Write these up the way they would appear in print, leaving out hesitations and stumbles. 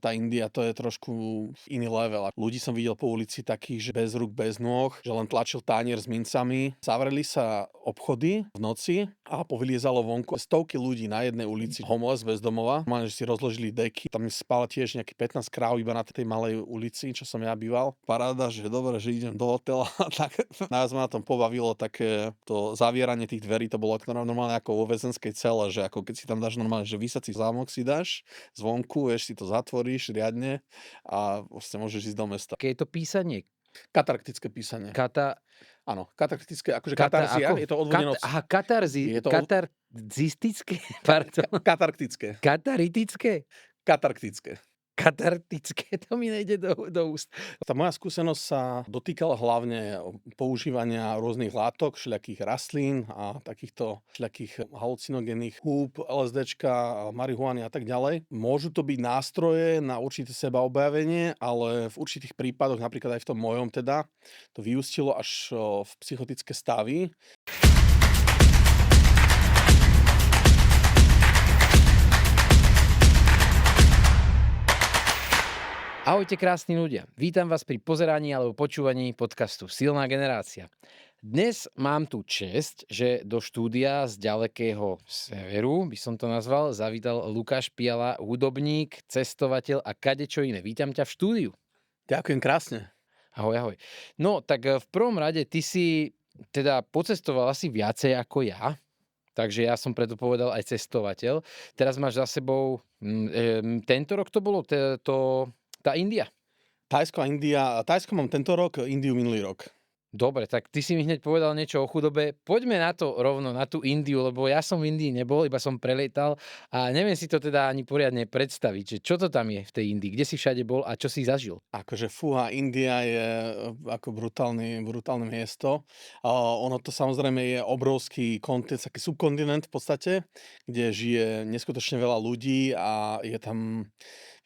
Tá India to je trošku iný level. A ľudí som videl po ulici takých, že bez rúk, bez nôh, že len tlačil tanier s mincami. Zavreli sa obchody v noci a povyliezalo vonku stovky ľudí na jednej ulici. Homeless bez domova. Normálne, že si rozložili deky. Tam spala tiež nejaký 15 kráv iba na tej malej ulici, čo som ja býval. Paráda, že dobre, že idem do hotela. Tak nás ma na tom pobavilo také to zavieranie tých dverí. To bolo normálne ako vo väzenskej cele, že ako keď si tam dáš normálne, že vysací zámok si dáš zvonku, vieš, si to zatvoríš riadne a vlastne môžeš ísť do mesta. Aké je to písanie? Katarktické písanie. Kata Áno, katarktické, akože kata katarzia, ako? je to odvodené od... Je to Katarzistické? Pardon. katarktické. Kataritické? Katarktické. Katartické, to mi nejde do úst. Tá moja skúsenosť sa dotýkala hlavne používania rôznych látok, všelijakých rastlín a takýchto všelijakých halucinogénnych húb, LSDčka, marihuany a tak ďalej. Môžu to byť nástroje na určité sebaobjavenie, ale v určitých prípadoch, napríklad aj v tom mojom teda, to vyústilo až v psychotické stavy. Ahojte krásni ľudia, vítam vás pri pozeraní alebo počúvaní podcastu Silná generácia. Dnes mám tu česť, že do štúdia z ďalekého severu, by som to nazval, zavítal Lukáš Piala, hudobník, cestovateľ a kadečo iné. Vítam ťa v štúdiu. Ďakujem krásne. Ahoj, ahoj. No, tak v prvom rade ty si teda pocestoval asi viacej ako ja, takže ja som preto povedal aj cestovateľ. Teraz máš za sebou, tento rok to bolo tá India. Thajsko a India. Thajsko mám tento rok, Indiu minulý rok. Dobre, tak ty si mi hneď povedal niečo o chudobe. Poďme na to rovno, na tú Indiu, lebo ja som v Indii nebol, iba som prelietal a neviem si to teda ani poriadne predstaviť, že čo to tam je v tej Indii, kde si všade bol a čo si zažil. Akože fúha, India je ako brutálne miesto. Ono to samozrejme je obrovský kontinent, taký subkontinent v podstate, kde žije neskutočne veľa ľudí a je tam,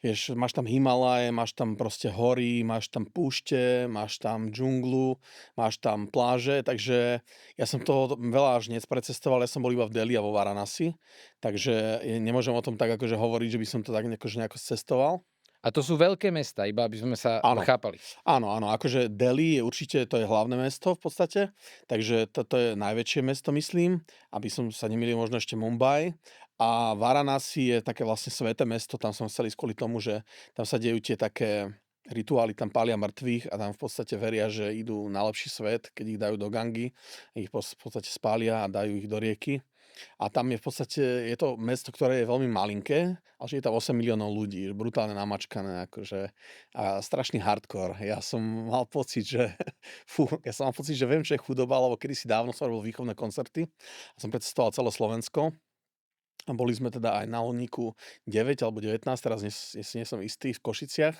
vieš, máš tam Himalaje, máš tam proste hory, máš tam púšte, máš tam džunglu, máš tam pláže, takže ja som toho veľa až nesprecestoval, ja som bol iba v Delhi a vo Varanasi, takže nemôžem o tom tak akože hovoriť, že by som to tak nejako cestoval. A to sú veľké mesta, iba aby sme sa Áno. chápali. Áno, akože Delhi je určite, to je hlavné mesto v podstate, takže toto je najväčšie mesto, myslím, aby som sa nemýlil, možno ešte Mumbai. A Varanasi je také vlastne sväté mesto, tam som chcel ísť kvôli tomu, že tam sa dejú tie také rituály, tam pália mŕtvych a tam v podstate veria, že idú na lepší svet, keď ich dajú do Gangy, ich v podstate spália a dajú ich do rieky. A tam je v podstate, je to mesto, ktoré je veľmi malinké, ale že je tam 8 miliónov ľudí, brutálne namačkané, akože a strašný hardcore. Ja som mal pocit, že viem, čo je chudoba, lebo kedysi dávno som robil výchovné koncerty a som predstavoval celé Slovensko. A boli sme teda aj na Lodníku 9 alebo 19, teraz nie som istý, v Košiciach.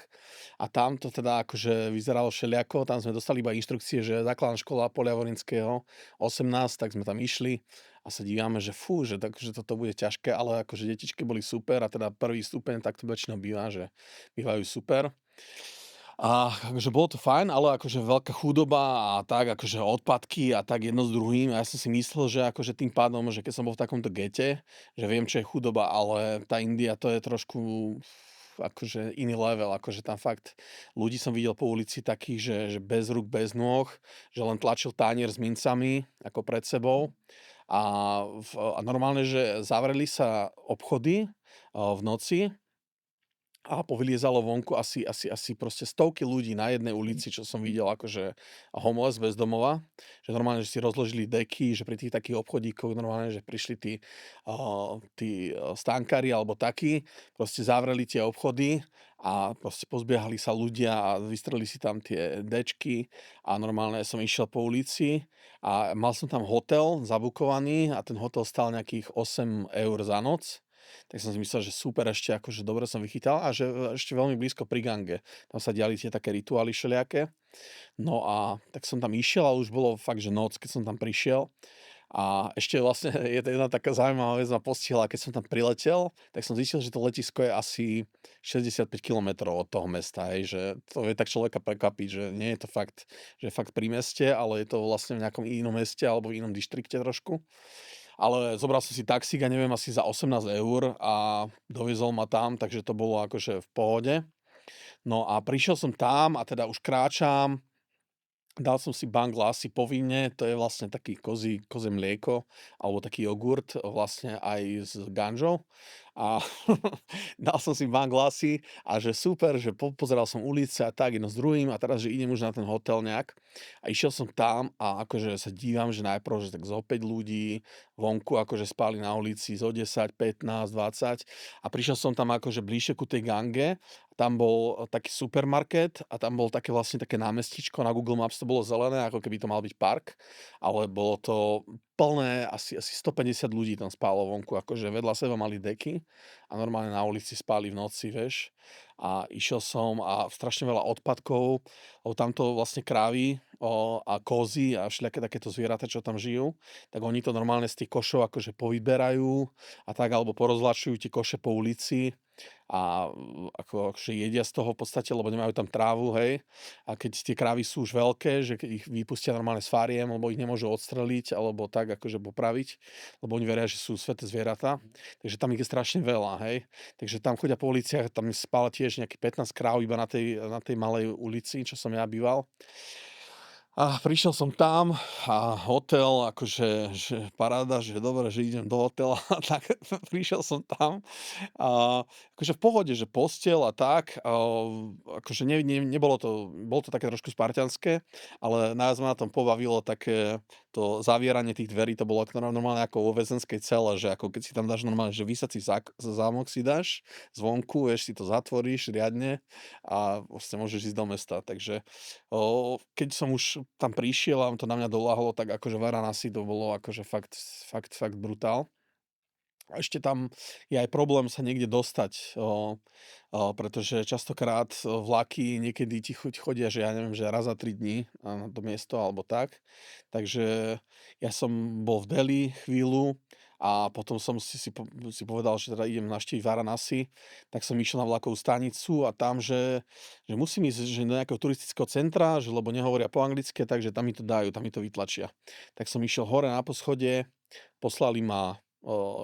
A tam to teda akože vyzeralo všeliako, tam sme dostali iba inštrukcie, že základná škola Poliavorinského 18, tak sme tam išli a sa dívame, že že toto bude ťažké, ale akože detičky boli super a teda prvý stupeň, tak to väčšinou býva, že bývajú super. A akože bolo to fajn, ale akože veľká chudoba a tak, akože odpadky a tak jedno s druhým. A ja som si myslel, že akože tým pádom, že keď som bol v takomto gete, že viem, čo je chudoba, ale tá India to je trošku akože iný level, akože tam fakt ľudí som videl po ulici takých, že bez rúk, bez nôh, že len tlačil tanier s mincami ako pred sebou. A normálne, že zavreli sa obchody v noci a povyliezalo vonku asi proste stovky ľudí na jednej ulici, čo som videl akože homeless bez domova. Že normálne, že si rozložili deky, že pri tých takých obchodíkoch normálne, že prišli tí stánkári alebo takí, proste zavreli tie obchody a proste pozbiehali sa ľudia a vystrelili si tam tie dečky a normálne som išiel po ulici a mal som tam hotel zabukovaný a ten hotel stál nejakých 8 eur za noc. Tak som si myslel, že super, ešte akože dobre som vychytal a že ešte veľmi blízko pri Gange. Tam sa diali tie také rituály všelijaké. No a tak som tam išiel a už bolo fakt, že noc, keď som tam prišiel. A ešte vlastne je to jedna taká zaujímavá vec ma postihla, keď som tam priletel, tak som zistil, že to letisko je asi 65 kilometrov od toho mesta, hej, že to je tak človeka prekvapiť, že nie je to fakt, že je fakt pri meste, ale je to vlastne v nejakom inom meste alebo v inom dištrikte trošku. ale zobral som si taxík, ja neviem, asi za 18 € a doviezol ma tam, takže to bolo akože v pohode. No a prišiel som tam a teda už kráčam. Dal som si Bang Lassi povinne, to je vlastne taký kozie mlieko alebo taký jogurt vlastne aj s ganžou a dal som si Bang Lassi a že super, že pozeral som ulice a tak jedno s druhým a teraz, že idem už na ten hotel nejak a išiel som tam a akože sa dívam, že najprv, že tak zo 5 ľudí vonku akože spali na ulici zo 10, 15, 20 a prišiel som tam akože bližšie ku tej gange. Tam bol taký supermarket a tam bol také vlastne také námestičko, na Google Maps to bolo zelené, ako keby to mal byť park, ale bolo to plné, asi 150 ľudí tam spálo vonku, akože vedľa seba mali deky a normálne na ulici spali v noci, vieš. A išiel som a strašne veľa odpadkov, lebo tamto vlastne krávy a kozy a všelijaké takéto zvieratá, čo tam žijú, tak oni to normálne z tých košov akože povyberajú a tak, alebo porozlačujú tie koše po ulici a akože jedia z toho v podstate, lebo nemajú tam trávu, hej. A keď tie krávy sú už veľké, že keď ich vypustia normálne s fáriem, lebo ich nemôžu odstreliť alebo tak akože popraviť, lebo oni veria, že sú sväté zvieratá, takže tam ich je strašne veľa, hej. Takže tam chodia po uliciach, tam spála tiež nejakých 15 kráv iba na tej malej ulici, čo som ja býval. A prišiel som tam a hotel, akože že paráda, že dobre, že idem do hotela, tak prišiel som tam a akože v pohode, že posteľ a tak, akože nebolo to, bolo to také trošku spartianské, ale nás ma na tom pobavilo také to zavieranie tých dverí, to bolo normálne ako vo väzenskej cele, že ako keď si tam dáš normálne, že vysací zámok si dáš zvonku, vieš, si to zatvoríš riadne a vlastne môžeš ísť do mesta, takže keď som už tam prišiel a to na mňa doľahlo, tak akože Varanasi to bolo akože fakt brutál. A ešte tam je aj problém sa niekde dostať, pretože častokrát, vlaky niekedy ti chodia, že ja neviem, že raz za 3 dní na to miesto alebo tak. Takže ja som bol v Delhi chvíľu a potom som si povedal, že teda idem navštíviť Varanasi, tak som išiel na vlakovú stanicu a tam, že musím ísť že do nejakého turistického centra, že lebo nehovoria po anglicky, takže tam mi to dajú, tam mi to vytlačia. Tak som išiel hore na poschodie, poslali ma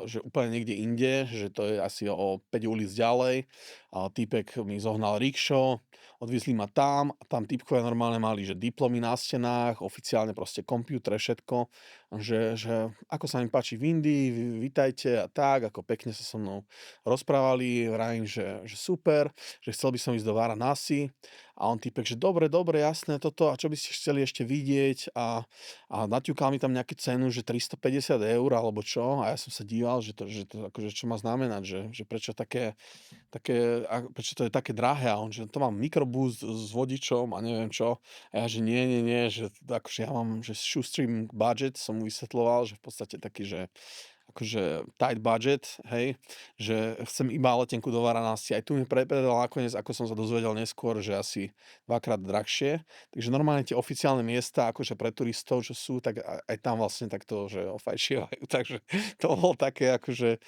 že úplne niekde inde, že to je asi o 5 ulic ďalej. A týpek mi zohnal rikšo, odviezli ma tam a tam týpkovia normálne mali, že diplomy na stenách, oficiálne proste počítače, všetko, že ako sa im páči v Indii, vitajte a tak, ako pekne sa so mnou rozprávali, vravím, že super, že chcel by som ísť do Varanasi a on týpek, že dobre, dobre, jasné toto a čo by ste chceli ešte vidieť a naťukal mi tam nejakú cenu, že 350 € alebo čo a ja som sa díval, že to akože čo má znamenať, že prečo prečo to je také drahé a on, že to mám mikrobus s vodičom a neviem čo. A ja, že nie, že akože ja mám, že shoestring budget som mu vysvetľoval, že v podstate taký, že akože tight budget, hej, že chcem iba letenku do Varanasi. Aj tu mi predal nakoniec, ako som sa dozvedel neskôr, že asi dvakrát drahšie. Takže normálne tie oficiálne miesta, akože pre turistov, čo sú, tak aj tam vlastne takto, že ofajčievajú. Takže to bolo také akože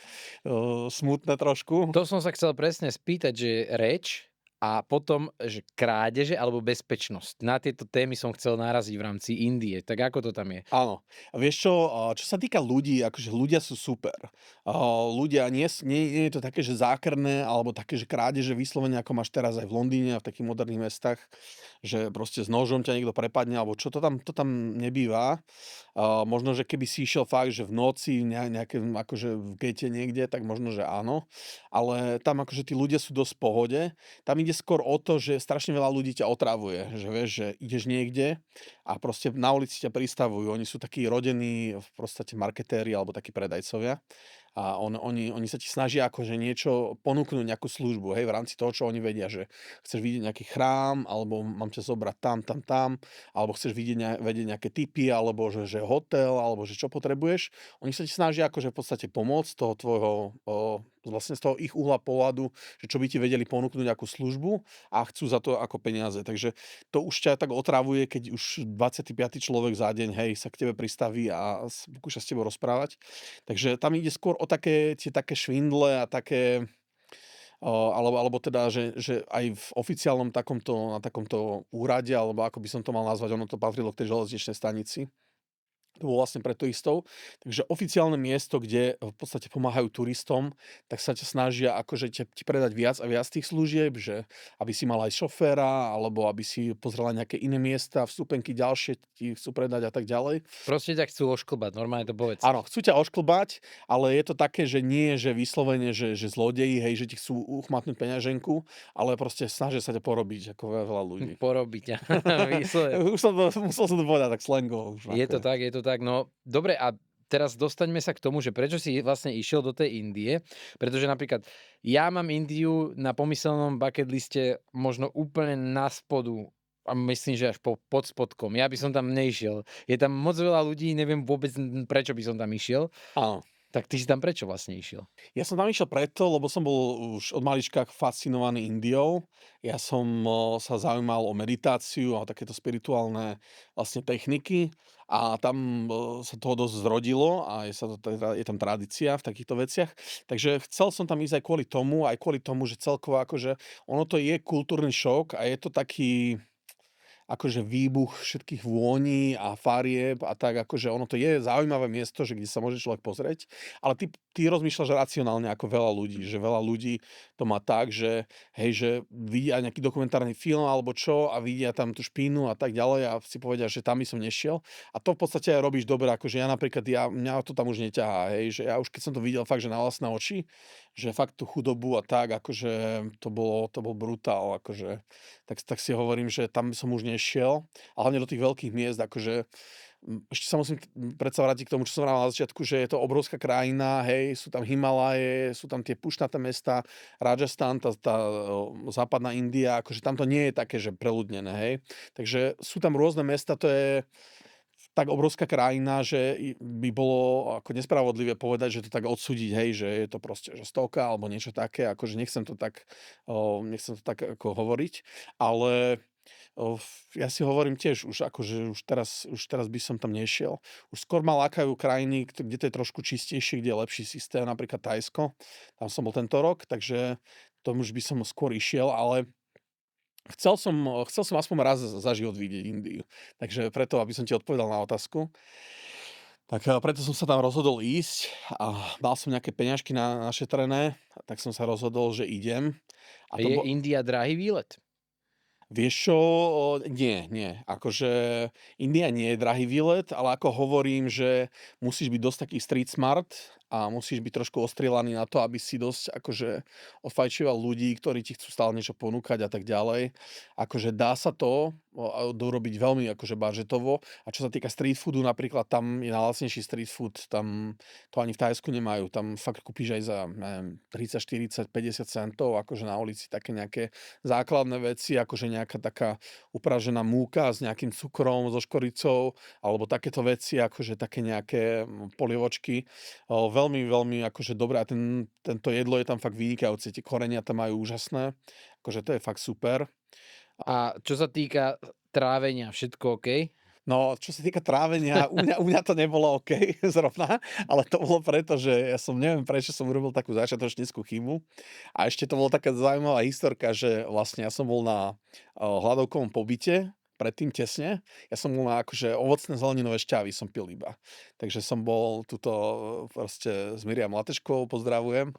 smutné trošku. To som sa chcel presne spýtať, že reč a potom, že krádeže alebo bezpečnosť. Na tieto témy som chcel naraziť v rámci Indie. Tak ako to tam je? Áno. A vieš čo, čo sa týka ľudí, akože ľudia sú super. Ľudia nie je to také, že zákerné, alebo také, že krádeže vyslovene, ako máš teraz aj v Londýne a v takých moderných mestách, že proste s nožom ťa niekto prepadne, alebo čo, to tam nebýva. Možno, že keby si išiel fakt, že v noci nejaké, akože v gete niekde, tak možno, že áno. Ale tam akože tí ľudia sú dosť v pohode. Tam ide skôr o to, že strašne veľa ľudí ťa otravuje. Že vieš, že ideš niekde a proste na ulici ťa pristavujú. Oni sú takí rodení v podstate marketéri alebo takí predajcovia a oni sa ti snažia akože niečo ponúknuť, nejakú službu, hej, v rámci toho, čo oni vedia, že chceš vidieť nejaký chrám, alebo mám ťa zobrať tam, alebo chceš vedieť nejaké tipy, alebo že hotel, alebo že čo potrebuješ. Oni sa ti snažia akože v podstate pomôcť z toho tvojho, vlastne z toho ich uhla pohľadu, že čo by ti vedeli ponúknuť ako službu a chcú za to ako peniaze. Takže to už ťa tak otravuje, keď už 25. človek za deň, hej, sa k tebe pristaví a pokúša s tebou rozprávať. Takže tam ide skôr o také švindle a také, alebo teda, že aj v oficiálnom takomto na takomto úrade, alebo ako by som to mal nazvať, ono to patrilo k tej železničnej stanici, To bolo vlastne pre turistov. Takže oficiálne miesto, kde v podstate pomáhajú turistom, tak sa ťa snažia akože ti predať viac a viac tých služieb, že aby si mal aj šoféra, alebo aby si pozrela nejaké iné miesta, vstupenky ďalšie ti chcú predať a tak ďalej. Proste ťa chcú ošklbať, normálne to povedz. Áno, chcú ťa ošklbať, ale je to také, že nie, že vyslovene, že zlodeji, hej, že ti chcú uchmatnúť peňaženku, ale proste snažia sa ťa porobiť, ako veľa ľudí. Porobiť ťa. Výsledne. Musel som to povedať tak slangovo už. Je to tak, je to tak. No dobre, a teraz dostaňme sa k tomu, že prečo si vlastne išiel do tej Indie, pretože napríklad ja mám Indiu na pomyselnom bucket liste možno úplne na spodu a myslím, že až pod spodkom. Ja by som tam nešiel. Je tam moc veľa ľudí, neviem vôbec prečo by som tam išiel. Áno. Tak ty si tam prečo vlastne išiel? Ja som tam išiel preto, lebo som bol už od malička fascinovaný Indiou. Ja som sa zaujímal o meditáciu a o takéto spirituálne vlastne techniky a tam sa toho dosť zrodilo a je tam tradícia v takýchto veciach. Takže chcel som tam ísť aj kvôli tomu, že celkovo akože ono to je kultúrny šok a je to taký akože výbuch všetkých vôní a farieb a tak, akože ono to je zaujímavé miesto, že kde sa môže človek pozrieť, ale ty rozmýšľaš racionálne ako veľa ľudí, že veľa ľudí to má tak, že hej, že vidia nejaký dokumentárny film alebo čo a vidia tam tú špínu a tak ďalej a si povedia, že tam by som nešiel a to v podstate aj robíš dobre, akože ja napríklad, mňa to tam už neťahá, hej, že ja už keď som to videl fakt, že na vlastné oči, že fakt tú chudobu a tak, akože to bol brutál, akože tak si hovorím, že tam som už nešiel, a hlavne do tých veľkých miest, akože ešte sa musím predsa vrátiť k tomu, čo som hovoril na začiatku, že je to obrovská krajina, hej, sú tam Himalaje, sú tam tie pušnaté mesta, Rajasthan, západná India, akože tam to nie je také, že preľudnené, hej. Takže sú tam rôzne mesta, to je tak obrovská krajina, že by bolo ako nespravodlivé povedať, že to tak odsúdiť, hej, že je to proste že stovka alebo niečo také, akože nechcem to tak ako hovoriť, ale ja si hovorím tiež už akože už teraz by som tam nešiel. Už skôr ma lákajú krajiny, kde to je trošku čistejšie, kde je lepší systém, napríklad Thajsko, tam som bol tento rok, takže tomu už by som skôr išiel, ale chcel som aspoň raz za život vidieť Indiu. Takže preto, aby som ti odpovedal na otázku, tak preto som sa tam rozhodol ísť a mal som nejaké peňažky našetrené, tak som sa rozhodol, že idem. A to Je India drahý výlet? Vieš čo, nie. Akože India nie je drahý výlet, ale ako hovorím, že musíš byť dosť taký street smart a musíš byť trošku ostrieľaný na to, aby si dosť akože odfajčoval ľudí, ktorí ti chcú stále niečo ponúkať a tak ďalej. Akože dá sa to dorobiť veľmi akože budžetovo. A čo sa týka street foodu, napríklad tam je najlacnejší street food, tam to ani v Thajsku nemajú. Tam fakt kúpiš aj za, neviem, 30, 40, 50 centov, akože na ulici také nejaké základné veci, akože nejaká taká upražená múka s nejakým cukrom, so škoricou, alebo takéto veci, akože také nejaké polievočky. Veľmi, veľmi akože dobré a tento jedlo je tam fakt vynikajúce. Tie korenia tam majú úžasné, akože to je fakt super. A čo sa týka trávenia, všetko OK? No, čo sa týka trávenia, u mňa to nebolo OK zrovna, ale to bolo preto, že ja som neviem, prečo som urobil takú začiatočnícku chybu. A ešte to bola taká zaujímavá historka, že vlastne ja som bol na hladovkovom pobyte, predtým tesne. Ja som bol na akože ovocné zeleninové šťavy som pil iba. Takže som bol tuto proste s Miriam Lateškovou, pozdravujem,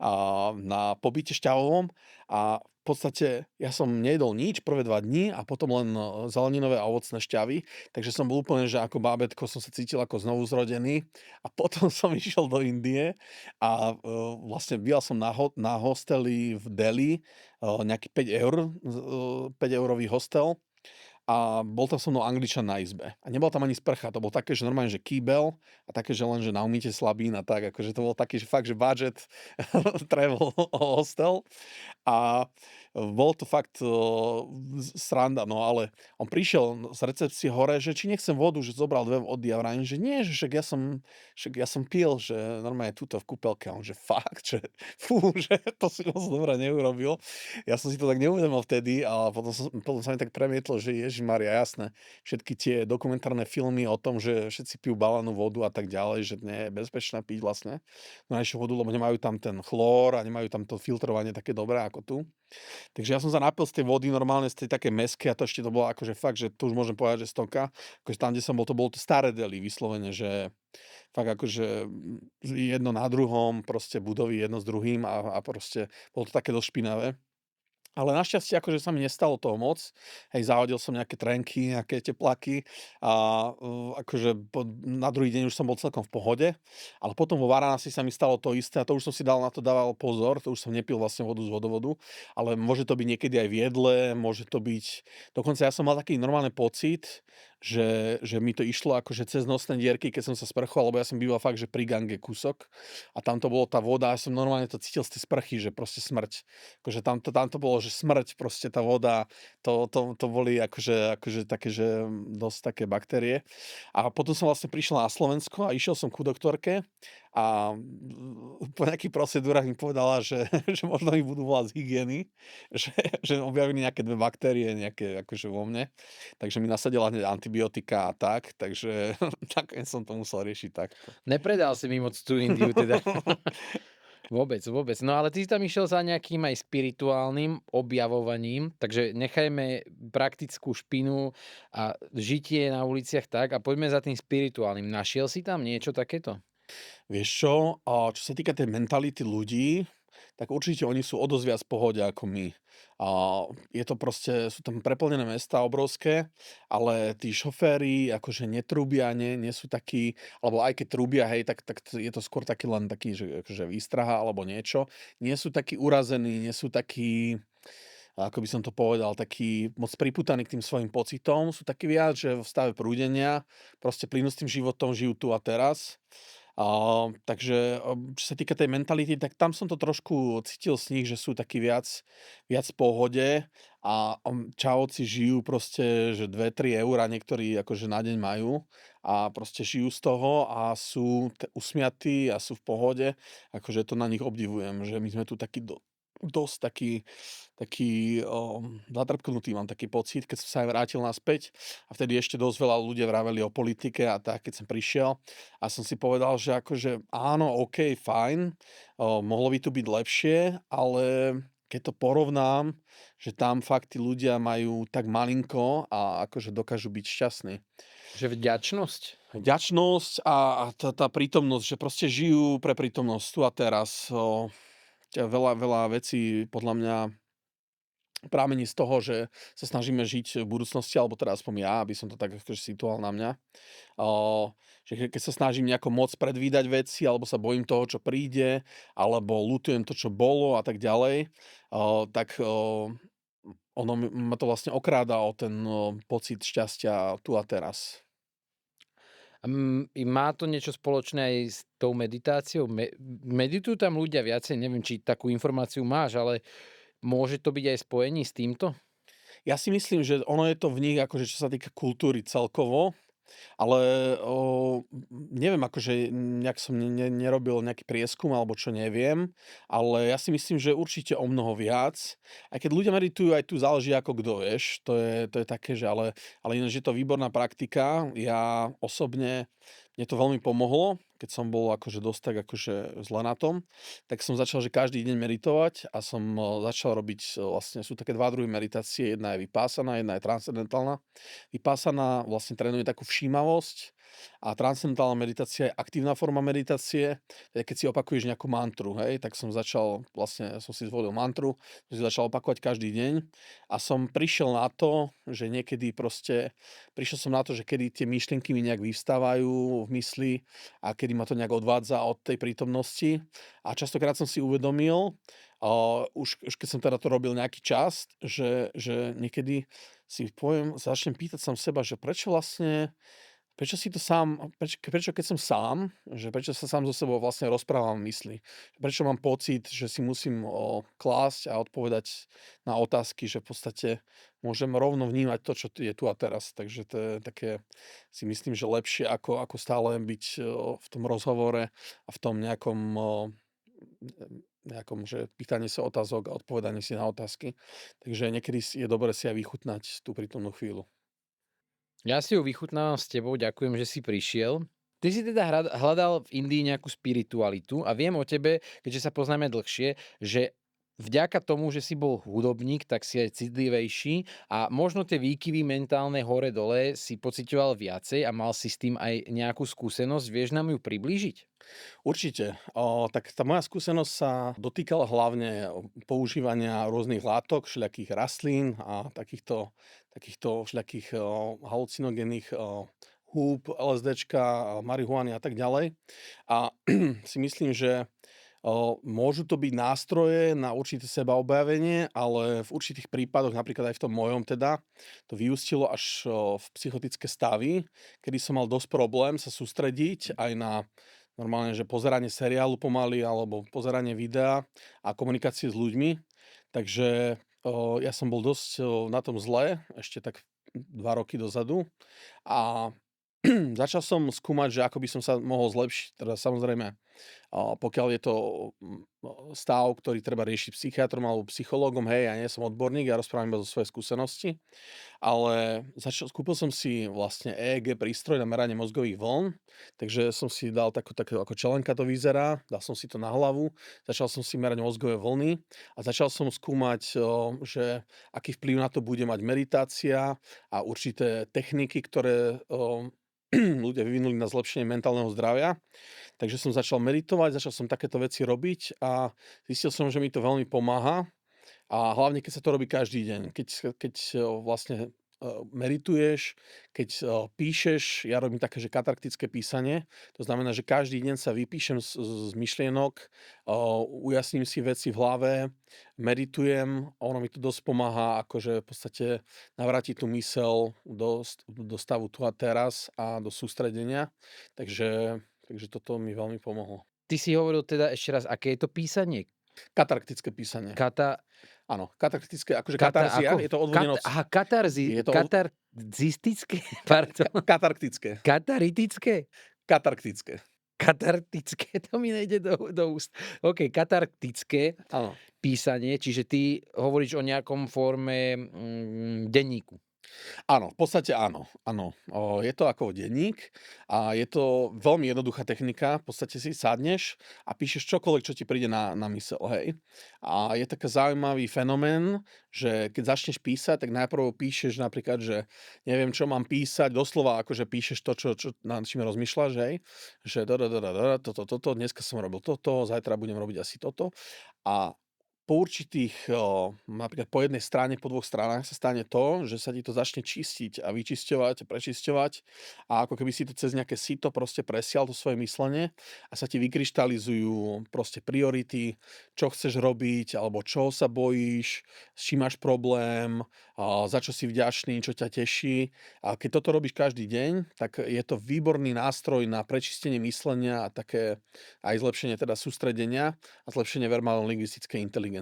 a na pobyte šťavovom a v podstate ja som nejedol nič prvé 2 dní a potom len zeleninové a ovocné šťavy, takže som bol úplne, že ako bábätko som sa cítil ako znovu zrodený a potom som išiel do Indie a vlastne býval som na hosteli v Delhi, nejaký 5 eur, 5 eurový hostel a bol tam so mnou Angličan na izbe. A nebol tam ani sprcha, to bol také, že normálne, že kýbel a také, že len, že na umytie slabín a tak, akože to bol taký, že fakt, že budget travel hostel a bol to fakt sranda, no ale on prišiel z recepcie hore, že či nechcem vodu, že zobral 2 vody a vrajím, že nie, že však ja som pil, že normálne tuto v kúpelke, a on že fakt, že fú, že to si moc dobre neurobil. Ja som si to tak neuvedomil vtedy a potom sa mi tak premietlo, že Ježišmaria, jasné, všetky tie dokumentárne filmy o tom, že všetci pijú balanú vodu a tak ďalej, že nie je bezpečné piť vlastne najlepšiu vodu, lebo nemajú tam ten chlór a nemajú tam to filtrovanie také dobré ako tu. Takže ja som sa napil z tej vody normálne, z tej takej meskej a to ešte to bolo akože fakt, že tu už môžem povedať, že stonka. Akože tam, kde som bol, to bolo to staré Delhi vyslovene, že fakt akože jedno na druhom, proste budovy jedno s druhým a proste bolo to také dosť špinavé. Ale našťastie akože sa mi nestalo toho moc. Hej, zahodil som nejaké trenky, nejaké tepláky a, akože na druhý deň už som bol celkom v pohode. Ale potom vo Varanasi sa mi stalo to isté a to už som si na to dával pozor, to už som nepil vlastne vodu z vodovodu, ale môže to byť niekedy aj v jedle, môže to byť dokonca ja som mal taký normálny pocit, že mi to išlo akože cez nosné dierky, keď som sa sprchoval, lebo ja som býval fakt, že pri Gange kúsok a tam to bolo tá voda a ja som normálne to cítil z tej sprchy, že proste smrť. Akože tam to bolo, že smrť, proste tá voda, to boli akože také, že dosť také baktérie. A potom som vlastne prišiel na Slovensko a išiel som ku doktorke a po nejakých procedúrach mi povedala, že že možno mi budú volať z hygieny, že že objavili nejaké 2 baktérie nejaké akože vo mne, takže mi nasadila hneď antibiotika a tak, takže nakoniec som to musel riešiť takto. Nepredal si mi moc tú Indiu teda. Vôbec, vôbec. No ale ty si tam išiel za nejakým aj spirituálnym objavovaním, takže nechajme praktickú špinu a žitie na uliciach tak a poďme za tým spirituálnym. Našiel si tam niečo takéto? Vieš čo, čo sa týka tej mentality ľudí, tak určite oni sú o dosť viac v pohode ako my. A je to proste, sú tam preplnené mestá obrovské, ale tí šoféri akože netrúbia, nie sú takí, alebo aj keď trúbia, hej, tak je to skôr taký len taký, že akože výstraha alebo niečo. Nie sú takí urazení, nie sú takí, ako by som to povedal, takí moc pripútaní k tým svojim pocitom, sú takí viac, že v stave prúdenia, proste plynú s tým životom, žijú tu a teraz. Takže, čo sa týka tej mentality, tak tam som to trošku cítil z nich, že sú takí viac v pohode a, čaovci žijú proste, že 2-3 eurá niektorí akože na deň majú a proste žijú z toho a sú usmiatí a sú v pohode. Akože to na nich obdivujem, že my sme tu takí dosť taký, zatrpknutý, mám taký pocit, keď som sa aj vrátil naspäť a vtedy ešte dosť veľa ľudia vraveli o politike a tak, keď som prišiel a som si povedal, že akože áno, OK, fajn, mohlo by tu byť lepšie, ale keď to porovnám, že tam fakt tí ľudia majú tak malinko a akože dokážu byť šťastní. Že vďačnosť? Vďačnosť a tá prítomnosť, že proste žijú pre prítomnosť tu a teraz. Veľa vecí podľa mňa pramení z toho, že sa snažíme žiť v budúcnosti, alebo teda aspoň ja, aby som to tak akože situoval na mňa. Že keď sa snažím nejako moc predvídať veci, alebo sa bojím toho, čo príde, alebo ľutujem to, čo bolo a tak ďalej, tak ono ma to vlastne okráda o ten pocit šťastia tu a teraz. I má to niečo spoločné aj s tou meditáciou? Meditujú tam ľudia viacej? Neviem, či takú informáciu máš, ale môže to byť aj spojení s týmto? Ja si myslím, že ono je to v nich akože čo sa týka kultúry celkovo, ale, neviem, akože nejak som nerobil nejaký prieskum alebo čo, neviem, ale ja si myslím, že určite o mnoho viac. Aj keď ľudia meditujú, aj tu záleží ako kto, vieš, to je také, že ale ináč je to výborná praktika. Ja osobne mne to veľmi pomohlo, keď som bol akože dosť tak akože zle na tom, tak som začal, že každý deň meditovať a som, začal robiť, vlastne sú také 2 druhy meditácie, jedna je vipassana, jedna je transcendentálna. Vipassana vlastne trénuje takú všímavosť a transcendentálna meditácia je aktívna forma meditácie, to je keď si opakuješ nejakú mantru, hej, tak som si zvolil mantru, som si začal opakovať každý deň a som prišiel na to, že niekedy proste prišiel som na to, že kedy tie myšlienky mi nejak vyvstávajú v mysli a kedy ma to nejak odvádza od tej prítomnosti a častokrát som si uvedomil, už keď som teda to robil nejaký čas, že niekedy si poviem, začnem pýtať sám seba, že prečo si to sám, prečo keď som sám, že prečo sa sám so sebou vlastne rozprávam v mysli. Prečo mám pocit, že si musím klásť a odpovedať na otázky, že v podstate môžem rovno vnímať to, čo je tu a teraz. Takže to je také, si myslím, že lepšie ako stále byť v tom rozhovore a v tom nejakom, že pýtanie sa otázok a odpovedanie si na otázky. Takže niekedy je dobre si aj vychutnať tú prítomnú chvíľu. Ja si ju vychutnávam s tebou, ďakujem, že si prišiel. Ty si teda hľadal v Indii nejakú spiritualitu a viem o tebe, keďže sa poznáme dlhšie, že vďaka tomu, že si bol hudobník, tak si aj citlivejší a možno tie výkyvy mentálne hore-dole si pociťoval viacej a mal si s tým aj nejakú skúsenosť. Vieš nám ju priblížiť? Určite. Tak tá moja skúsenosť sa dotýkala hlavne používania rôznych látok, všelijakých rastlín a takýchto všelijakých halucinogénnych húb, LSDčka, marihuany a tak ďalej. A si myslím, že môžu to byť nástroje na určité sebaobjavenie, ale v určitých prípadoch, napríklad aj v tom mojom teda, to vyústilo až v psychotické stavy, kedy som mal dosť problém sa sústrediť aj na normálne, že pozeranie seriálu pomaly alebo pozeranie videa a komunikácie s ľuďmi. Takže ja som bol dosť na tom zle, ešte tak 2 roky dozadu a začal som skúmať, že ako by som sa mohol zlepšiť. Teda samozrejme, pokiaľ je to stav, ktorý treba riešiť psychiatrom alebo psychológom, hej, ja nie som odborník, ja rozprávam iba zo svojej skúsenosti, ale kúpil som si vlastne EEG prístroj na meranie mozgových vln, takže som si dal takú ako čelenka to vyzerá, dal som si to na hlavu, začal som si merať mozgové vlny a začal som skúmať, že aký vplyv na to bude mať meditácia a určité techniky, ktoré ľudia vyvinuli na zlepšenie mentálneho zdravia. Takže som začal meditovať, začal som takéto veci robiť a zistil som, že mi to veľmi pomáha a hlavne keď sa to robí každý deň. Keď vlastne medituješ, keď píšeš, ja robím také, že katarktické písanie, to znamená, že každý deň sa vypíšem z myšlienok, ujasním si veci v hlave, meditujem, ono mi to dosť pomáha akože v podstate navrátiť tú myseľ do stavu tu a teraz a do sústredenia, takže toto mi veľmi pomohlo. Ty si hovoril teda ešte raz, aké je to písanie? Katarktické písanie. Kata Áno, katarktické, akože kata katarzia, ako? je to odvodené od Aha, je to katarzistické? Pardon. katarktické. Kataritické? Katarktické. Katartické, to mi nejde do úst. OK, katartické Áno. písanie, čiže ty hovoríš o nejakom forme, denníku. Áno, v podstate áno, áno. Je to ako denník a je to veľmi jednoduchá technika. V podstate si sadneš a píšeš čokoľvek, čo ti príde na myseľ, hej. A je taký zaujímavý fenomén, že keď začneš písať, tak najprv píšeš napríklad, že neviem, čo mám písať, doslova akože píšeš to, nad čím rozmýšľaš, hej. Že toto, dneska som robil toto, zajtra budem robiť asi toto. A po určitých, napríklad po jednej strane, po 2 stranách sa stane to, že sa ti to začne čistiť a vyčisťovať, prečisťovať a ako keby si to cez nejaké sito proste presial to svoje myslenie a sa ti vykryštalizujú proste priority, čo chceš robiť alebo čoho sa bojíš, s čím máš problém, za čo si vďačný, čo ťa teší. A keď toto robíš každý deň, tak je to výborný nástroj na prečistenie myslenia a také aj zlepšenie teda sústredenia a zlepšenie verbálno-lingvistickej inteligencie.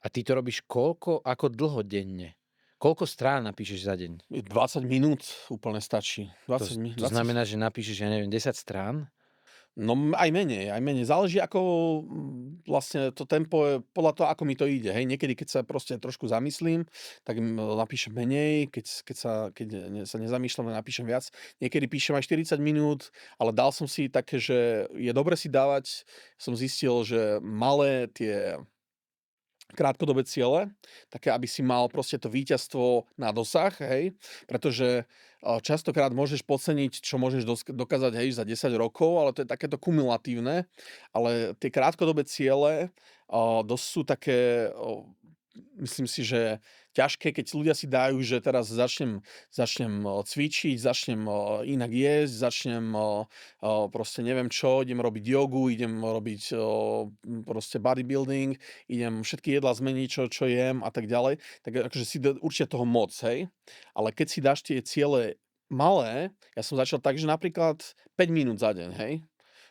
A ty to robíš ako dlho denne? Koľko strán napíšeš za deň? 20 minút úplne stačí. To 20 mi to 20 znamená, že napíšeš, ja neviem, 10 strán? No aj menej, aj menej. Záleží ako, vlastne to tempo je podľa toho, ako mi to ide, hej. Niekedy, keď sa proste trošku zamyslím, tak napíšem menej, keď sa nezamýšľam, napíšem viac. Niekedy píšem aj 40 minút, ale dal som si také, že je dobre si dávať, som zistil, že malé tie krátkodobé ciele, také, aby si mal proste to víťazstvo na dosah, hej, pretože častokrát môžeš podceniť, čo môžeš dokázať, hej, za 10 rokov, ale to je takéto kumulatívne, ale tie krátkodobé ciele dosť sú také, myslím si, že ťažké, keď ľudia si dajú, že teraz začnem cvičiť, začnem inak jesť, začnem proste neviem čo, idem robiť jogu, idem robiť proste bodybuilding, idem všetky jedlá zmeniť, čo jem a tak ďalej. Tak akože si určite toho moc, hej. Ale keď si dáš tie ciele malé, ja som začal tak, že napríklad 5 minút za deň, hej.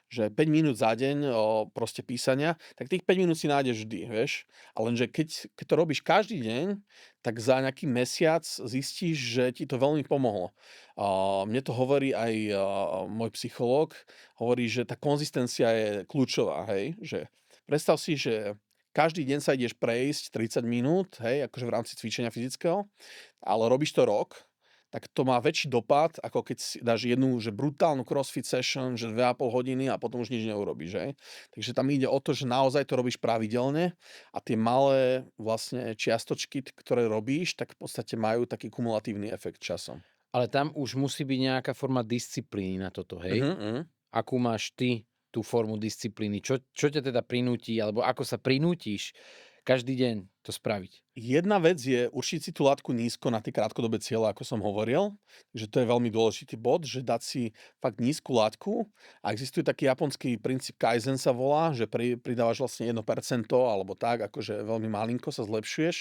Že 5 minút za deň proste písania, tak tých 5 minút si nájdeš vždy, vieš. A lenže keď to robíš každý deň, tak za nejaký mesiac zistíš, že ti to veľmi pomohlo. Mne to hovorí aj môj psychológ, hovorí, že tá konzistencia je kľúčová, hej. Že predstav si, že každý deň sa ideš prejsť 30 minút, hej, akože v rámci cvičenia fyzického, ale robíš to rok, tak to má väčší dopad, ako keď si dáš jednu, že brutálnu CrossFit session, že 2,5 hodiny a potom už nič neurobíš, hej. Takže tam ide o to, že naozaj to robíš pravidelne a tie malé vlastne čiastočky, ktoré robíš, tak v podstate majú taký kumulatívny efekt časom. Ale tam už musí byť nejaká forma disciplíny na toto, hej? Mhm, mhm. Akú máš ty tú formu disciplíny? Čo ťa teda prinúti, alebo ako sa prinútiš každý deň to spraviť? Jedna vec je určiť si tú latku nízko na tie krátkodobé ciele, ako som hovoril, že to je veľmi dôležitý bod, že dať si fakt nízku latku a existuje taký japonský princíp Kaizen sa volá, že pridávaš vlastne 1% alebo tak, akože veľmi malinko sa zlepšuješ,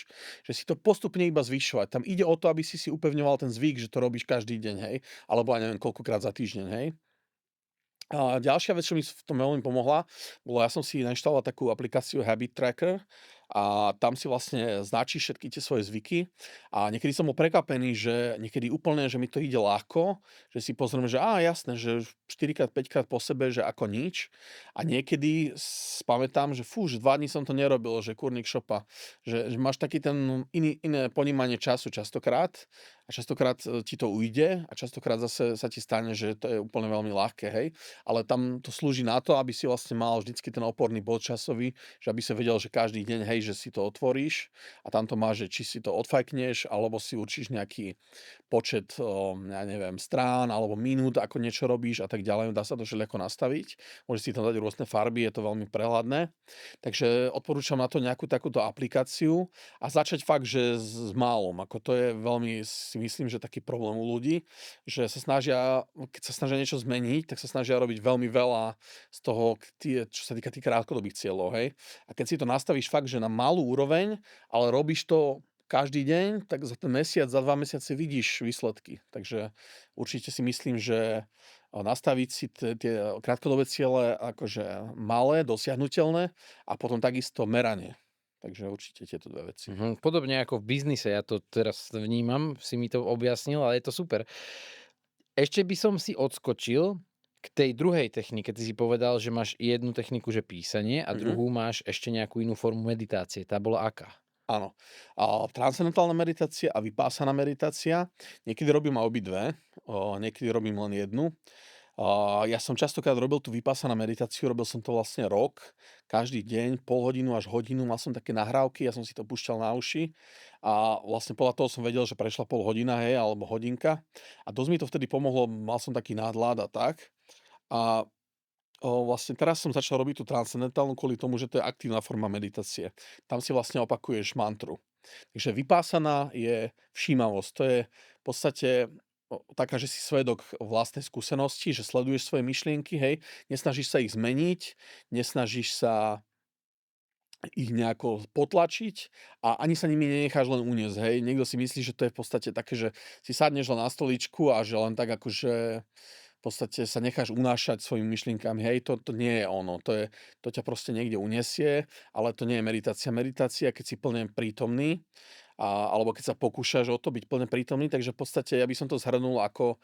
že si to postupne iba zvyšovať. Tam ide o to, aby si upevňoval ten zvyk, že to robíš každý deň, hej, alebo aj neviem koľkokrát za týždeň, hej. A ďalšia vec, čo mi v tom veľmi pomohla, bolo, ja som si nainštaloval takú aplikáciu Habit Tracker a tam si vlastne značíš všetky tie svoje zvyky a niekedy som bol prekvapený, že niekedy úplne, že mi to ide ľahko, že si pozriem, že jasné, že 4-krát, 5-krát po sebe, že ako nič a niekedy pamätám, že že 2 dní som to nerobil, že kurník šopa, že máš taký ten iné ponímanie času častokrát a častokrát ti to ujde a častokrát zase sa ti stane, že to je úplne veľmi ľahké, hej. Ale tam to slúži na to, aby si vlastne mal vždycky ten oporný bod časový, že aby si vedel, že každý deň, hej, že si to otvoríš a tam to máš, že či si to odfajkneš, alebo si určíš nejaký počet, ja neviem, strán alebo minút, ako niečo robíš a tak ďalej. Dá sa to všelijako nastaviť. Môžeš si tam dať rôzne farby, je to veľmi prehľadné. Takže odporúčam na to nejakú takúto aplikáciu a začať fakt, že s málom. Ako to je veľmi, si myslím, že taký problém u ľudí, že sa snažia, keď sa snažia niečo zmeniť, tak sa snažia robiť veľmi veľa z toho, čo sa týka tých krátkodobých cieľov, hej. A keď si to nastavíš fakt, že na malú úroveň, ale robíš to každý deň, tak za ten mesiac, za 2 mesiace vidíš výsledky. Takže určite si myslím, že nastaviť si tie krátkodobé ciele akože malé, dosiahnuteľné a potom takisto meranie. Takže určite tieto dve veci. Podobne ako v biznise, ja to teraz vnímam, si mi to objasnil, ale je to super. Ešte by som si odskočil k tej druhej technike. Ty si povedal, že máš jednu techniku, že písanie a Mhm. druhú máš ešte nejakú inú formu meditácie. Tá bola aká? Áno. Transcendentálna meditácia a vypásaná meditácia. Niekedy robím aj obidve, niekedy robím len jednu. Ja som častokrát robil tú vypásanú meditáciu, robil som to vlastne rok, každý deň, pol hodinu až hodinu, mal som také nahrávky, ja som si to púšťal na uši a vlastne podľa toho som vedel, že prešla pol hodina, hej, alebo hodinka a dosť mi to vtedy pomohlo, mal som taký nádhľad a tak. A vlastne teraz som začal robiť tú transcendentálnu kvôli tomu, že to je aktívna forma meditácie. Tam si vlastne opakuješ mantru. Takže vypásaná je všímavosť. To je v podstate taká, že si svedok vlastnej skúsenosti, že sleduješ svoje myšlienky, hej, nesnažíš sa ich zmeniť, nesnažíš sa ich nejako potlačiť a ani sa nimi nenecháš len uniesť, hej. Niekto si myslí, že to je v podstate také, že si sadneš len na stoličku a že len tak akože v podstate sa necháš unášať svojimi myšlienkami. Hej, to nie je ono. To ťa proste niekde unesie, ale to nie je meditácia. Meditácia, keď si plne prítomný, alebo keď sa pokúšaš o to byť plne prítomný, takže v podstate ja by som to zhrnul ako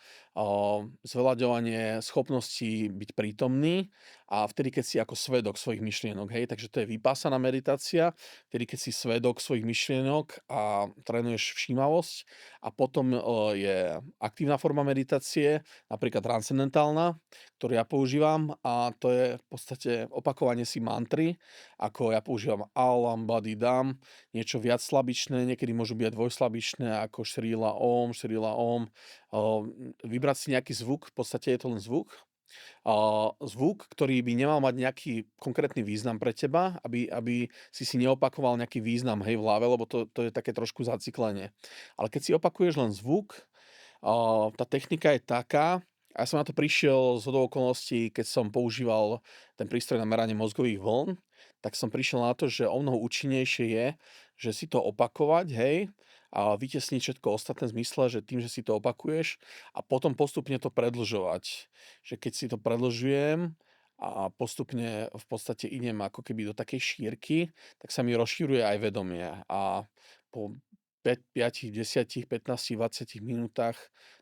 zveľaďovanie schopností byť prítomný a vtedy, keď si ako svedok svojich myšlienok, hej, takže to je vypásaná meditácia, vtedy, keď si svedok svojich myšlienok a trénuješ všímavosť a potom je aktívna forma meditácie, napríklad transcendentálna, ktorú ja používam a to je v podstate opakovanie si mantry, ako ja používam Alam, Badi Dam, niečo viac slabičné, niekedy môžu byť aj dvojslabičné, ako Šrila Om. Vybrať si nejaký zvuk, v podstate je to len zvuk. Zvuk, ktorý by nemal mať nejaký konkrétny význam pre teba, aby si neopakoval nejaký význam, hej, v hlave, lebo to je také trošku zacyklenie. Ale keď si opakuješ len zvuk, tá technika je taká, a ja som na to prišiel zhodou okolností, keď som používal ten prístroj na meranie mozgových vln, tak som prišiel na to, že omnoho účinnejšie je, že si to opakovať, hej, a vytiesniť všetko ostatné v zmysle, že tým, že si to opakuješ a potom postupne to predlžovať. Že keď si to predlžujem a postupne v podstate idem ako keby do takej šírky, tak sa mi rozšíruje aj vedomie a po 5, 10, 15, 20 minútach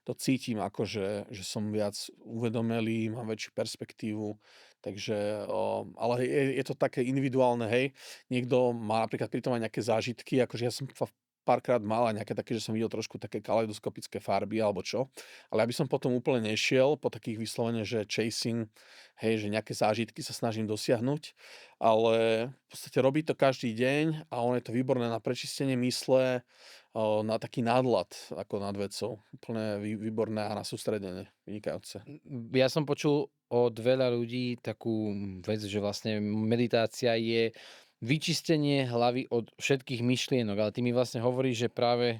to cítim akože, že som viac uvedomelý, mám väčšiu perspektívu, takže, ale je to také individuálne, hej. Niekto má napríklad pri tom aj nejaké zážitky, akože ja som párkrát mal aj nejaké také, že som videl trošku také kaleidoskopické farby alebo čo, ale aby som potom úplne nešiel po takých vyslovene, že chasing, hej, že nejaké zážitky sa snažím dosiahnuť, ale v podstate robí to každý deň a ono je to výborné na prečistenie mysle, na taký nadhľad ako nad vecou. Úplne výborné a na sústredenie vynikajúce. Ja som počul od veľa ľudí takú vec, že vlastne meditácia je vyčistenie hlavy od všetkých myšlienok, ale ty mi vlastne hovoríš, že práve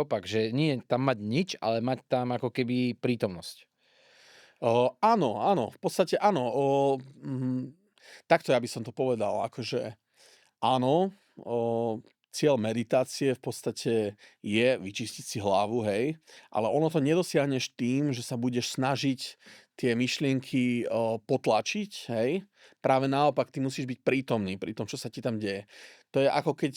opak, že nie tam mať nič, ale mať tam ako keby prítomnosť. Áno, áno, v podstate áno. Takto ja by som to povedal, akože áno, cieľ meditácie v podstate je vyčistiť si hlavu, hej, ale ono to nedosiahneš tým, že sa budeš snažiť tie myšlienky potlačiť, hej. Práve naopak, ty musíš byť prítomný pri tom, čo sa ti tam deje. To je ako keď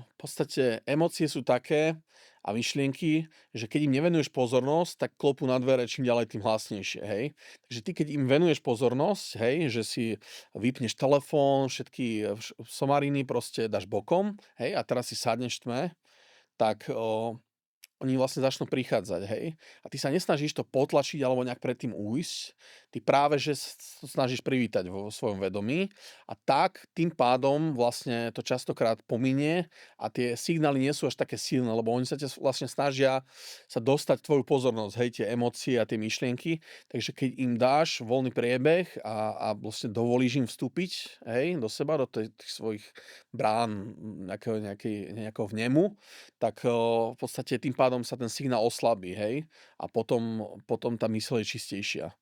v podstate emócie sú také a myšlienky, že keď im nevenuješ pozornosť, tak klopú na dvere čím ďalej tým hlasnejšie, hej. Takže ty keď im venuješ pozornosť, hej, že si vypneš telefón, všetky somariny proste dáš bokom, hej, a teraz si sadneš v tme, tak oni vlastne začnú prichádzať, hej. A ty sa nesnažíš to potlačiť alebo nejak predtým ujsť, ty práve, že to snažíš privítať vo svojom vedomí a tak tým pádom vlastne to častokrát pominie a tie signály nie sú až také silné, lebo oni sa ťa vlastne snažia sa dostať tvoju pozornosť, hej, tie emócie a tie myšlienky, takže keď im dáš voľný priebeh a vlastne dovolíš im vstúpiť, hej, do seba, do tých svojich brán nejakého vnemu, tak v podstate tým pádom sa ten signál oslabí, hej, a potom tá myseľ je čistejšia.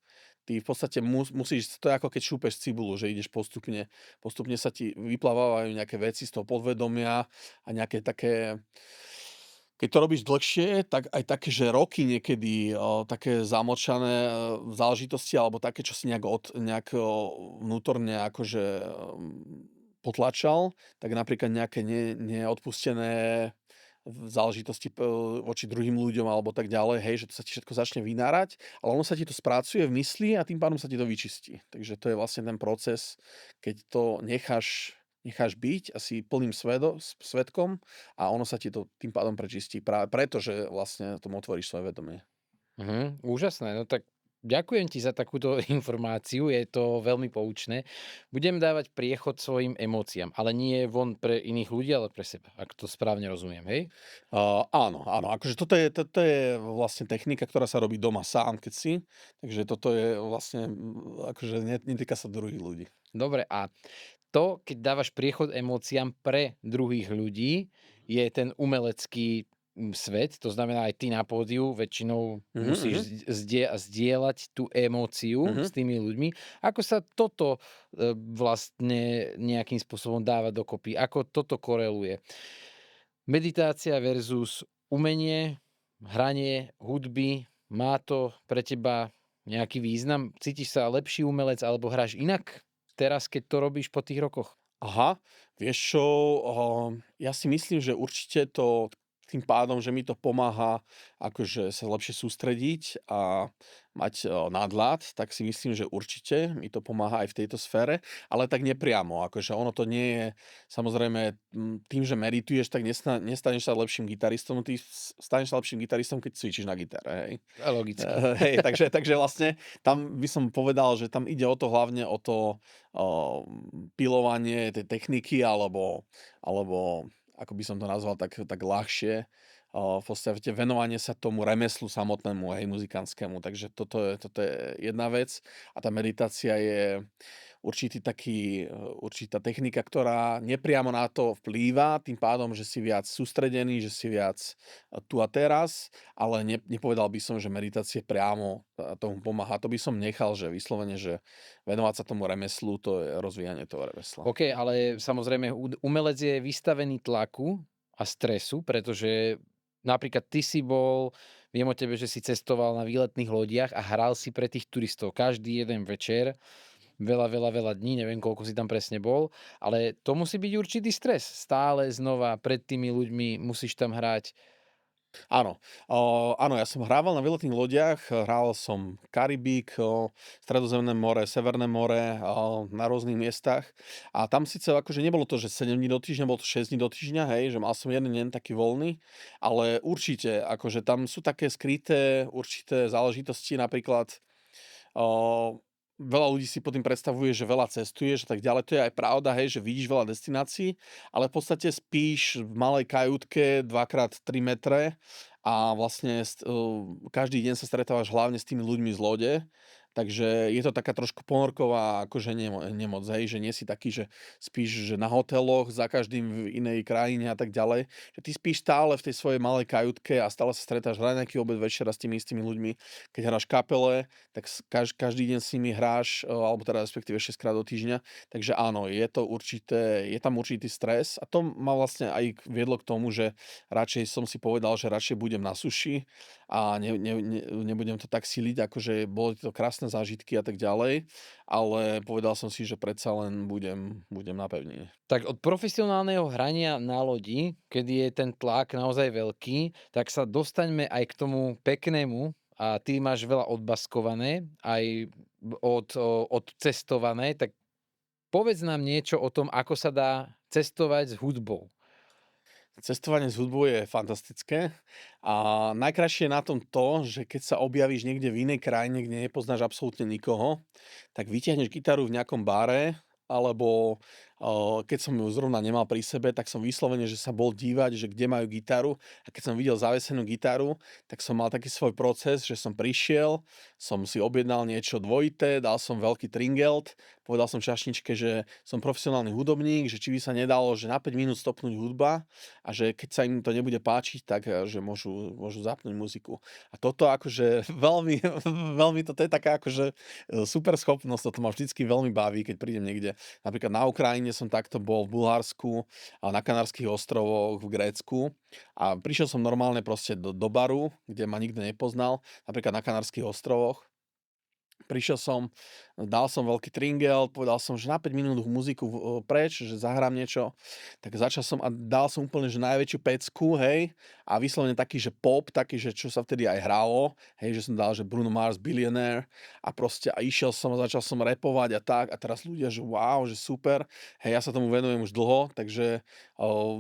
Ty v podstate musíš, to je ako keď šúpeš cibulu, že ideš postupne sa ti vyplávajú nejaké veci z toho podvedomia a nejaké také, keď to robíš dlhšie, tak aj také, že roky niekedy, také zamočané záležitosti alebo také, čo si nejak vnútorne akože potlačal, tak napríklad nejaké neodpustené v záležitosti voči druhým ľuďom alebo tak ďalej, hej, že to sa ti všetko začne vynárať, ale ono sa ti to spracuje v mysli a tým pádom sa ti to vyčistí. Takže to je vlastne ten proces, keď to necháš byť asi plným svedkom a ono sa ti to tým pádom prečistí práve preto, že vlastne tomu otvoríš svoje vedomie. Úžasné, no tak ďakujem ti za takúto informáciu, je to veľmi poučné. Budem dávať priechod svojim emóciám, ale nie von pre iných ľudí, ale pre seba, ak to správne rozumiem, hej? Áno, akože toto je vlastne technika, ktorá sa robí doma sám, keď si, takže toto je vlastne, akože netýka sa druhých ľudí. Dobre, a to, keď dávaš priechod emóciám pre druhých ľudí, je ten umelecký svet, to znamená aj ty na pódiu väčšinou musíš zdieľať tú emóciu Mhm. s tými ľuďmi. Ako sa toto vlastne nejakým spôsobom dáva dokopy? Ako toto koreluje? Meditácia versus umenie, hranie hudby, má to pre teba nejaký význam? Cítiš sa lepší umelec alebo hráš inak teraz, keď to robíš po tých rokoch? Aha, vieš čo, ja si myslím, že určite to tým pádom, že mi to pomáha akože sa lepšie sústrediť a mať nadhľad, tak si myslím, že určite mi to pomáha aj v tejto sfére, ale tak nepriamo, akože ono to nie je, samozrejme, tým, že medituješ, tak nestaneš sa lepším gitaristom, ty staneš sa lepším gitaristom, keď cvičíš na gitare, hej. Logicky. Hej, takže vlastne tam by som povedal, že tam ide o to hlavne o to pilovanie tej techniky alebo ako by som to nazval tak ľahšie, v podstate venovanie sa tomu remeslu samotnému, hej, muzikantskému. Takže toto je jedna vec a tá meditácia je určitá technika, ktorá nepriamo na to vplýva, tým pádom, že si viac sústredený, že si viac tu a teraz, ale nepovedal by som, že meditácie priamo tomu pomáha. To by som nechal, že vyslovene, že venovať sa tomu remeslu, to je rozvíjanie toho remesla. OK, ale samozrejme umelec je vystavený tlaku a stresu, pretože napríklad ty si bol, viem o tebe, že si cestoval na výletných lodiach a hral si pre tých turistov každý jeden večer, veľa dní, neviem, koľko si tam presne bol, ale to musí byť určitý stres. Stále znova pred tými ľuďmi musíš tam hrať Áno. Áno, ja som hrával na výletných lodiach, hrával som Karibík, Stredozemné more, Severné more, na rôznych miestach. A tam síce akože nebolo to, že 7 dní do týždňa, bolo to 6 dní do týždňa, hej, že mal som jeden deň taký voľný, ale určite, akože tam sú také skryté určité záležitosti, napríklad veľa ľudí si pod tým predstavuje, že veľa cestuješ a tak ďalej. To je aj pravda, hej, že vidíš veľa destinácií, ale v podstate spíš v malej kajútke 2x3 metre a vlastne každý deň sa stretávaš hlavne s tými ľuďmi z lode. Takže je to taká trošku ponorková akože nemoc, hej, že nie si taký, že spíš že na hoteloch, za každým v inej krajine a tak ďalej. Že ty spíš stále v tej svojej malej kajútke a stále sa stretáš raňajky, obed, večera s tými istými ľuďmi. Keď hráš v kapele, tak každý deň s nimi hráš, alebo teda respektíve 6 krát do týždňa. Takže áno, je tam určitý stres a to ma vlastne aj viedlo k tomu, že radšej som si povedal, že radšej budem na suši a nebudem to tak siliť, akože boli to krásne zážitky a tak ďalej, ale povedal som si, že predsa len budem na pevnine. Tak od profesionálneho hrania na lodi, kedy je ten tlak naozaj veľký, tak sa dostaňme aj k tomu peknému a ty máš veľa odbaskované, aj odcestované, tak povedz nám niečo o tom, ako sa dá cestovať s hudbou. Cestovanie s hudbou je fantastické a najkrajšie je na tom to, že keď sa objavíš niekde v inej krajine, kde nepoznáš absolútne nikoho, tak vytiahneš gitaru v nejakom bare, alebo keď som ju zrovna nemal pri sebe, tak som vyslovene, že sa bol dívať, že kde majú gitaru a keď som videl zavesenú gitaru, tak som mal taký svoj proces, že som prišiel, som si objednal niečo dvojité, dal som veľký tringelt, povedal som čašničke, že som profesionálny hudobník, že či by sa nedalo, že na 5 minút stopnúť hudba a že keď sa im to nebude páčiť, tak že môžu zapnúť muziku. A toto akože veľmi, veľmi toto je taká akože super schopnosť, toto ma vždycky veľmi baví, keď prídem niekde. Napríklad na Ukrajine som takto bol, v Bulharsku, a na Kanárskych ostrovoch, v Grécku a prišiel som normálne proste do baru, kde ma nikto nepoznal, napríklad na Kanárskych ostrovoch. Prišiel som, dal som veľký tringel, povedal som, že na 5 minút muziku preč, že zahrám niečo. Tak začal som a dal som úplne, že najväčšiu pecku, hej, a vyslovene taký, že pop, taký, že čo sa vtedy aj hralo, hej, že som dal, že Bruno Mars, Billionaire a proste a išiel som a začal som repovať a tak a teraz ľudia, že wow, že super, hej, ja sa tomu venujem už dlho, takže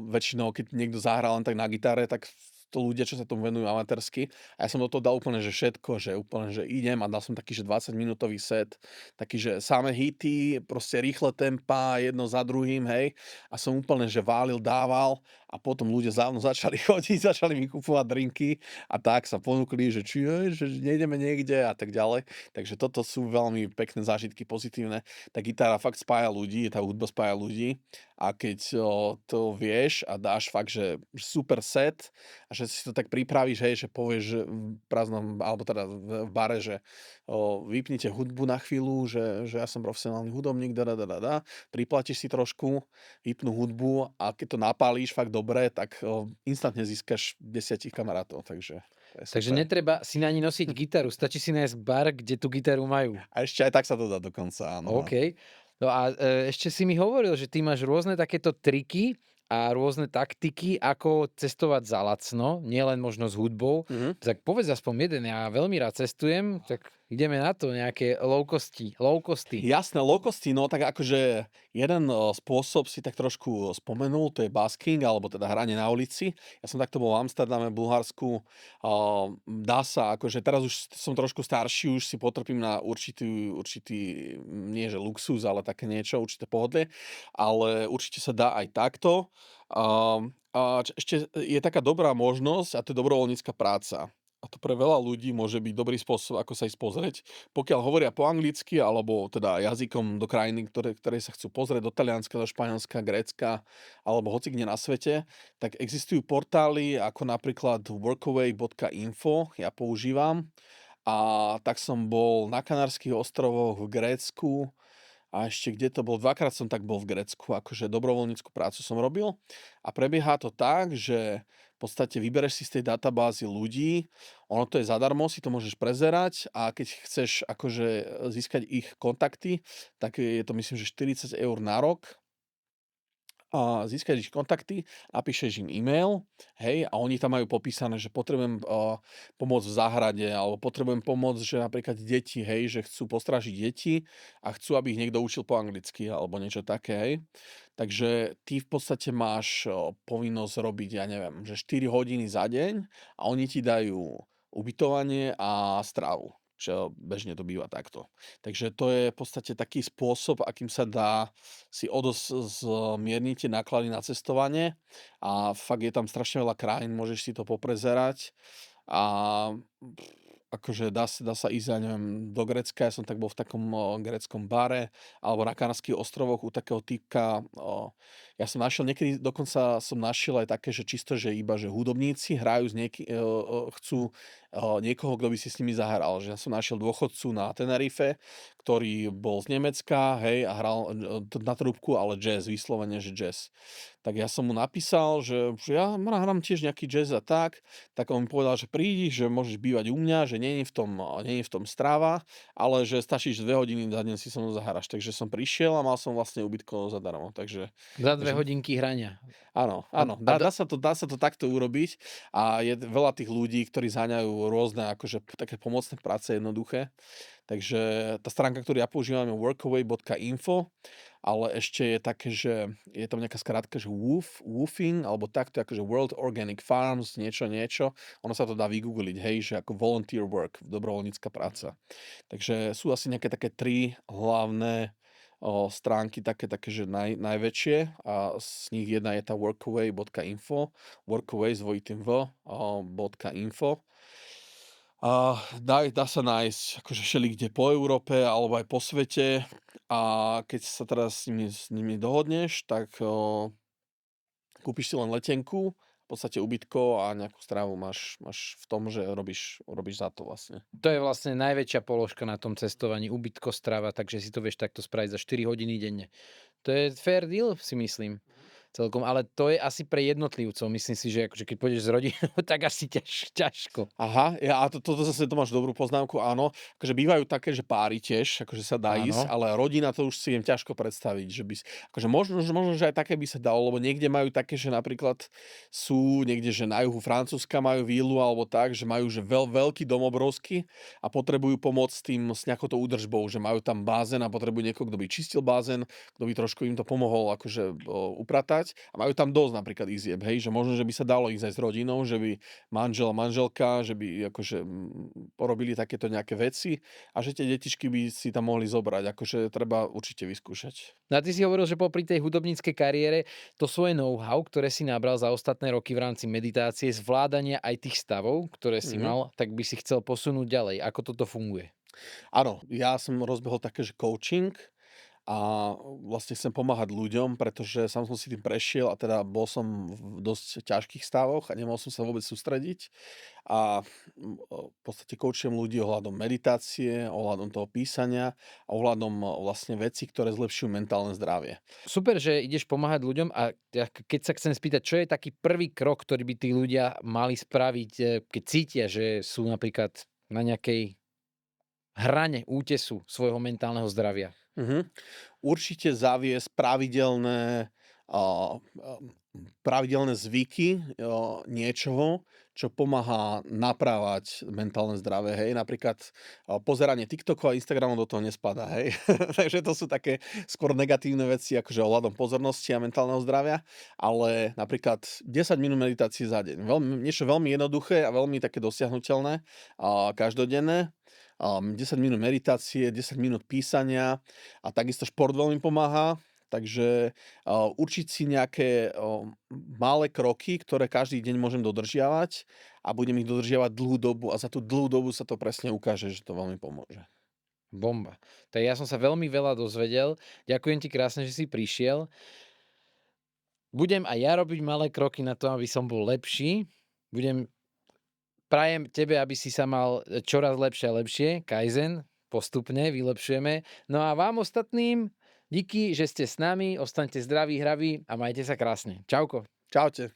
väčšinou, keď niekto zahrá len tak na gitare, tak to ľudia, čo sa tomu venujú amatérsky. A ja som do toho dal úplne, že všetko, že úplne, že idem a dal som taký, že 20-minútový set, taký, že samé hity, proste rýchle tempa, jedno za druhým, hej. A som úplne, že válil, dával a potom ľudia za mnou začali chodiť, začali mi kupovať drinky a tak sa ponúkli, že či že nejdeme niekde a tak ďalej. Takže toto sú veľmi pekné zážitky, pozitívne. Tá gitara fakt spája ľudí, tá hudba spája ľudí a keď to vieš a dáš fakt, že super set a že si to tak pripravíš, hej, že povieš, že v prázdnom, alebo teda v bare, že vypnite hudbu na chvíľu, že ja som profesionálny hudobník, priplatíš si trošku, vypnú hudbu a keď to napálíš fakt dobre, tak instantne získaš 10 kamarátov, takže to je Takže super. netreba si na ni nosiť gitaru, stačí si nájsť bar, kde tú gitaru majú. A ešte aj tak sa to dá dokonca, áno, áno. OK. No a, ešte si mi hovoril, že ty máš rôzne takéto triky a rôzne taktiky, ako cestovať za lacno, nielen možno s hudbou. Mhm. Tak povedz aspoň jeden, ja veľmi rád cestujem, tak ideme na to, nejaké low costy. Jasné, low-costy, no tak akože jeden spôsob si tak trošku spomenul, to je busking, alebo teda hranie na ulici. Ja som takto bol v Amsterdame, Bulharsku. Dá sa, akože teraz už som trošku starší, už si potrpím na určitý, nie že luxus, ale také niečo, určité pohodlie, ale určite sa dá aj takto. Ešte je taká dobrá možnosť a to je dobrovoľnícka práca. A to pre veľa ľudí môže byť dobrý spôsob, ako sa ísť pozrieť. Pokiaľ hovoria po anglicky, alebo teda jazykom do krajiny, ktoré sa chcú pozrieť, do Talianska, do Španielska, Grécka, alebo hoci kde na svete, tak existujú portály ako napríklad workaway.info, ja používam. A tak som bol na Kanárskych ostrovoch, v Grécku a ešte kde to bol, dvakrát som tak bol v Grécku, akože dobrovoľnícku prácu som robil a prebieha to tak, že v podstate vybereš si z tej databázy ľudí, ono to je zadarmo, si to môžeš prezerať a keď chceš akože získať ich kontakty, tak je to myslím, že 40 eur na rok a získať ich kontakty, napíšeš im e-mail, hej, a oni tam majú popísané, že potrebujem pomôcť v záhrade, alebo potrebujem pomôcť, že napríklad deti, hej, že chcú postrážiť deti a chcú, aby ich niekto učil po anglicky, alebo niečo také, hej. Takže ty v podstate máš povinnosť robiť, ja neviem, že 4 hodiny za deň a oni ti dajú ubytovanie a stravu, čo bežne to býva takto. Takže to je v podstate taký spôsob, akým sa dá si zmierniť tie náklady na cestovanie a fakt je tam strašne veľa krajín, môžeš si to poprezerať a akože dá sa ísť, ja neviem, do Grécka, ja som tak bol v takom gréckom bare, alebo na Kanárskych ostrovoch u takého týpka, ja som našiel niekedy, dokonca som našiel aj také, že čisto, že iba, že hudobníci hrajú chcú niekoho, kto by si s nimi zahral. Že ja som našiel dôchodcu na Tenerife, ktorý bol z Nemecka, hej, a hral na trúbku, ale jazz, vyslovene, že jazz. Tak ja som mu napísal, že ja hrám tiež nejaký jazz a tak on mi povedal, že prídi, že môžeš bývať u mňa, že nie je v tom stráva, ale že stačí, že 2 hodiny za deň si so mnou zahráš. Takže som prišiel a mal som vlastne ubytko zadarmo. Za 2 Takže hodinky hrania. áno, A áno, a dá do dá sa to takto urobiť a je veľa tých ľudí, ktorí zaňajú rôzne akože také pomocné práce jednoduché. Takže tá stránka, ktorú ja používam, je workaway.info, ale ešte je také, že je tam nejaká skratka, že WOOFing alebo takto, akože World Organic Farms, niečo. Ono sa to dá vygoogliť, hej, že ako volunteer work, dobrovoľnícka práca. Takže sú asi nejaké také 3 hlavné stránky, také že najväčšie a z nich jedna je tá workaway.info, workaway s dvojitým v, .info. Dá sa nájsť akože všelikde po Európe alebo aj po svete a keď sa teraz s nimi dohodneš, tak kúpiš si len letenku, v podstate ubytko a nejakú stravu máš v tom, že robíš za to vlastne. to je vlastne najväčšia položka na tom cestovaní, ubytko, strava, takže si to vieš takto spraviť za 4 hodiny denne. To je fair deal, si myslím. Celkom, ale to je asi pre jednotlivcov. Myslím si, že akože keď pôjdeš s rodinou, tak asi ťažko. Aha, a toto zase to máš dobrú poznámku, áno. Akože bývajú také, že páry tiež, akože sa dá ísť, Áno. ale rodina to už si viem ťažko predstaviť, že by akože možno, že aj také by sa dalo, lebo niekde majú také, že napríklad sú niekde, že na juhu Francúzska majú vílu alebo tak, že majú že veľký dom obrovský a potrebujú pomôcť s nejakou údržbou, že majú tam bazén a potrebujú niekoho, kto by čistil bazén, kto by trošku im to pomohol akože upratať a majú tam dosť napríklad izieb, hej, že možno, že by sa dalo ísť aj s rodinou, že by manžel a manželka, že by akože porobili takéto nejaké veci a že tie detičky by si tam mohli zobrať. Akože treba určite vyskúšať. No a ty si hovoril, že popri tej hudobníckej kariére to svoje know-how, ktoré si nabral za ostatné roky v rámci meditácie, zvládania aj tých stavov, ktoré si Mhm. mal, tak by si chcel posunúť ďalej. Ako toto funguje? Áno, ja som rozbehol také, že coaching a vlastne chcem pomáhať ľuďom, pretože sám som si tým prešiel a teda bol som v dosť ťažkých stavoch a nemohol som sa vôbec sústrediť. A v podstate koučujem ľudí ohľadom meditácie, ohľadom toho písania a ohľadom vlastne vecí, ktoré zlepšujú mentálne zdravie. Super, že ideš pomáhať ľuďom a keď sa chcem spýtať, čo je taký prvý krok, ktorý by tí ľudia mali spraviť, keď cítia, že sú napríklad na nejakej hrane útesu svojho mentálneho zdravia? Mhm. Určite zaviesť a, pravidelné zvyky niečoho, čo pomáha naprávať mentálne zdravie, hej. Napríklad pozeranie TikTokov a Instagramu do toho nespadá, hej. Takže to sú také skôr negatívne veci, akože ohľadom pozornosti a mentálneho zdravia, ale napríklad 10 minút meditácie za deň. Niečo veľmi jednoduché a veľmi také dosiahnuteľné a každodenné. 10 minút meditácie, 10 minút písania a takisto šport veľmi pomáha. Takže určiť si nejaké malé kroky, ktoré každý deň môžem dodržiavať a budem ich dodržiavať dlhú dobu a za tú dlhú dobu sa to presne ukáže, že to veľmi pomôže. Bomba. Tak ja som sa veľmi veľa dozvedel. Ďakujem ti krásne, že si prišiel. Budem aj ja robiť malé kroky na to, aby som bol lepší. Prajem tebe, aby si sa mal čoraz lepšie a lepšie. Kaizen, postupne vylepšujeme. No a vám ostatným, díky, že ste s nami. Ostaňte zdraví, hraví a majte sa krásne. Čauko. Čaute.